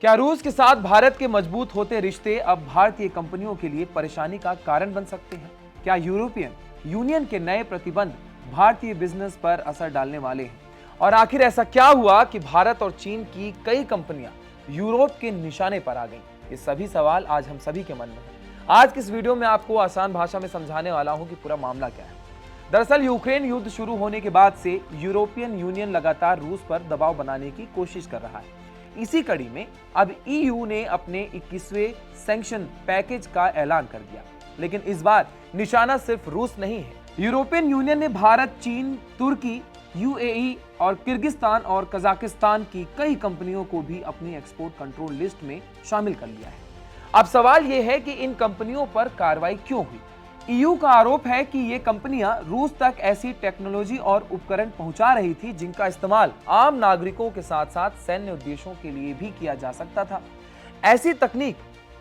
क्या रूस के साथ भारत के मजबूत होते रिश्ते अब भारतीय कंपनियों के लिए परेशानी का कारण बन सकते हैं? क्या यूरोपियन यूनियन के नए प्रतिबंध भारतीय बिजनेस पर असर डालने वाले हैं? और आखिर ऐसा क्या हुआ कि भारत और चीन की कई कंपनियां यूरोप के निशाने पर आ गईं? ये सभी सवाल आज हम सभी के मन में हैं। आज की इस वीडियो में आपको आसान भाषा में समझाने वाला हूं कि पूरा मामला क्या है। दरअसल यूक्रेन युद्ध शुरू होने के बाद से यूरोपियन यूनियन लगातार रूस पर दबाव बनाने की कोशिश कर रहा है। इसी कड़ी में अब ईयू ने अपने 21वें सैंक्शन पैकेज का ऐलान कर दिया, लेकिन इस बार निशाना सिर्फ रूस नहीं है। यूरोपियन यूनियन ने भारत, चीन, तुर्की, यूएई और किर्गिस्तान और कजाकिस्तान की कई कंपनियों को भी अपनी एक्सपोर्ट कंट्रोल लिस्ट में शामिल कर लिया है। अब सवाल यह है कि इन कंपनियों पर कार्रवाई क्यों हुई? ईयू का आरोप है कि ये कंपनियां रूस तक ऐसी टेक्नोलॉजी और उपकरण पहुंचा रही थी जिनका इस्तेमाल आम नागरिकों के साथ साथ सैन्य उद्देश्यों के लिए भी किया जा सकता था। ऐसी तकनीक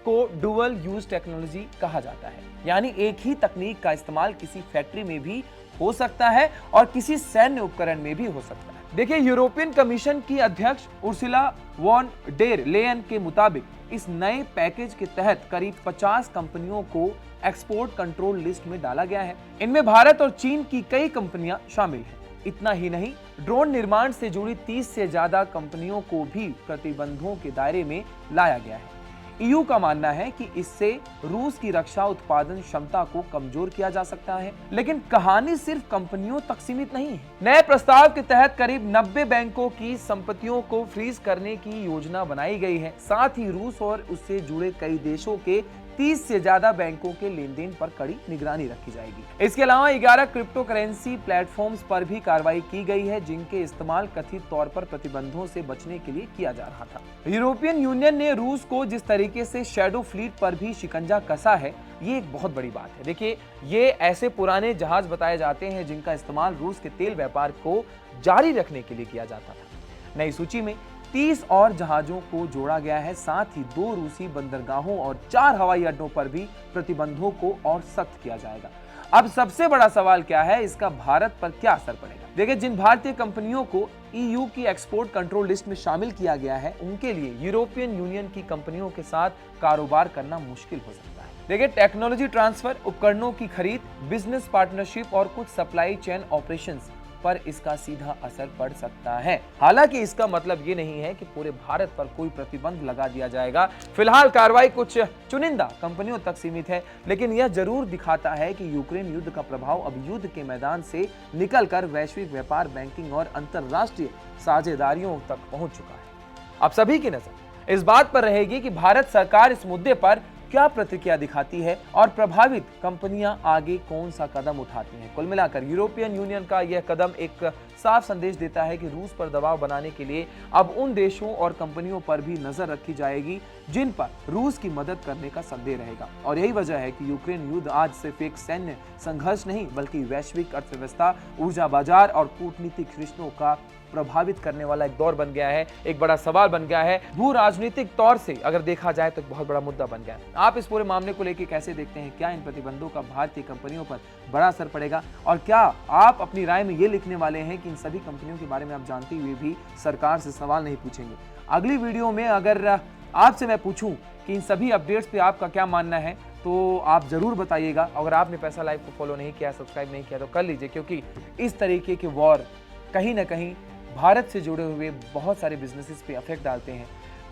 को डुअल यूज टेक्नोलॉजी कहा जाता है, यानी एक ही तकनीक का इस्तेमाल किसी फैक्ट्री में भी हो सकता है और किसी सैन्य उपकरण में भी हो सकता है। देखिए, यूरोपियन कमीशन की अध्यक्ष उर्सुला वॉन डेर लेयन के मुताबिक इस नए पैकेज के तहत करीब 50 कंपनियों को एक्सपोर्ट कंट्रोल लिस्ट में डाला गया है। इनमें भारत और चीन की कई कंपनियां शामिल हैं। इतना ही नहीं, ड्रोन निर्माण से जुड़ी 30 से ज्यादा कंपनियों को भी प्रतिबंधों के दायरे में लाया गया है। ईयू का मानना है कि इससे रूस की रक्षा उत्पादन क्षमता को कमजोर किया जा सकता है, लेकिन कहानी सिर्फ कंपनियों तक सीमित नहीं है। नए प्रस्ताव के तहत करीब 90 बैंकों की संपत्तियों को फ्रीज करने की योजना बनाई गई है। साथ ही रूस और उससे जुड़े कई देशों के 30 से ज्यादा बैंकों के लेन देन पर कड़ी निगरानी रखी जाएगी। इसके अलावा 11 क्रिप्टो करेंसी प्लेटफॉर्म्स पर भी कार्रवाई की गई है, जिनके इस्तेमाल कथित तौर पर प्रतिबंधों से बचने के लिए किया जा रहा था। यूरोपियन यूनियन ने रूस को जिस तरीके से शैडो फ्लीट पर भी शिकंजा कसा है, ये एक बहुत बड़ी बात है। देखिए, ये ऐसे पुराने जहाज बताए जाते हैं जिनका इस्तेमाल रूस के तेल व्यापार को जारी रखने के लिए किया जाता था। नई सूची में 30 और जहाजों को जोड़ा गया है। साथ ही 2 रूसी बंदरगाहों और 4 हवाई अड्डों पर भी प्रतिबंधों को और सख्त किया जाएगा। अब सबसे बड़ा सवाल क्या है, इसका भारत पर क्या असर पड़ेगा? देखिए, जिन भारतीय कंपनियों को ईयू की एक्सपोर्ट कंट्रोल लिस्ट में शामिल किया गया है, उनके लिए यूरोपियन यूनियन की कंपनियों के साथ कारोबार करना मुश्किल हो सकता है। देखिए, टेक्नोलॉजी ट्रांसफर, उपकरणों की खरीद, बिजनेस पार्टनरशिप और कुछ सप्लाई चेन ऑपरेशंस पर इसका सीधा असर पड़ सकता है। हालांकि इसका मतलब ये नहीं है कि पूरे भारत पर कोई प्रतिबंध लगा दिया जाएगा। फिलहाल कार्रवाई कुछ चुनिंदा कंपनियों तक सीमित है, लेकिन यह जरूर दिखाता है कि यूक्रेन युद्ध का प्रभाव अब युद्ध के मैदान से निकलकर वैश्विक व्यापार, बैंकिंग और अंतर्राष्ट्रीय साझेदारियों तक पहुंच चुका है। अब सभी की नजर इस बात पर रहेगी कि भारत सरकार इस मुद्दे पर क्या प्रतिक्रिया दिखाती है और प्रभावित कंपनियां आगे कौन सा कदम उठाती हैं। कुल मिलाकर यूरोपियन यूनियन का यह कदम एक साफ संदेश देता है कि रूस पर दबाव बनाने के लिए अब उन देशों और कंपनियों पर भी नजर रखी जाएगी जिन पर रूस की मदद करने का संदेह रहेगा। और यही वजह है कि यूक्रेन युद्ध आज सिर्फ एक सैन्य संघर्ष नहीं, बल्कि वैश्विक अर्थव्यवस्था, ऊर्जा बाजार और कूटनीतिक रिश्तों का प्रभावित करने वाला एक दौर बन गया है, एक बड़ा सवाल बन गया है। भू राजनीतिक तौर से अगर देखा जाए तो एक बहुत बड़ा मुद्दा बन गया है। आप इस पूरे मामले को लेकर कैसे देखते हैं? क्या इन प्रतिबंधों का भारतीय कंपनियों पर बड़ा असर पड़ेगा? और क्या आप अपनी राय में ये लिखने वाले हैं कि इन सभी कंपनियों के बारे में आप जानते हुए भी सरकार से सवाल नहीं पूछेंगे? अगली वीडियो में अगर आपसे मैं पूछूं कि इन सभी अपडेट्स पे आपका क्या मानना है, तो आप जरूर बताइएगा। अगर आपने पैसा लाइव को फॉलो नहीं किया, सब्सक्राइब नहीं किया तो कर लीजिए, क्योंकि इस तरीके के वॉर कहीं ना कहीं भारत से जुड़े हुए बहुत सारे बिजनेसेस पे इफेक्ट डालते हैं।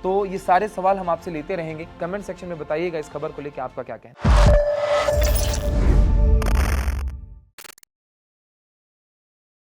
तो ये सारे सवाल हम आपसे लेते रहेंगे। कमेंट सेक्शन में बताइएगा इस खबर को लेकर आपका क्या कहना है।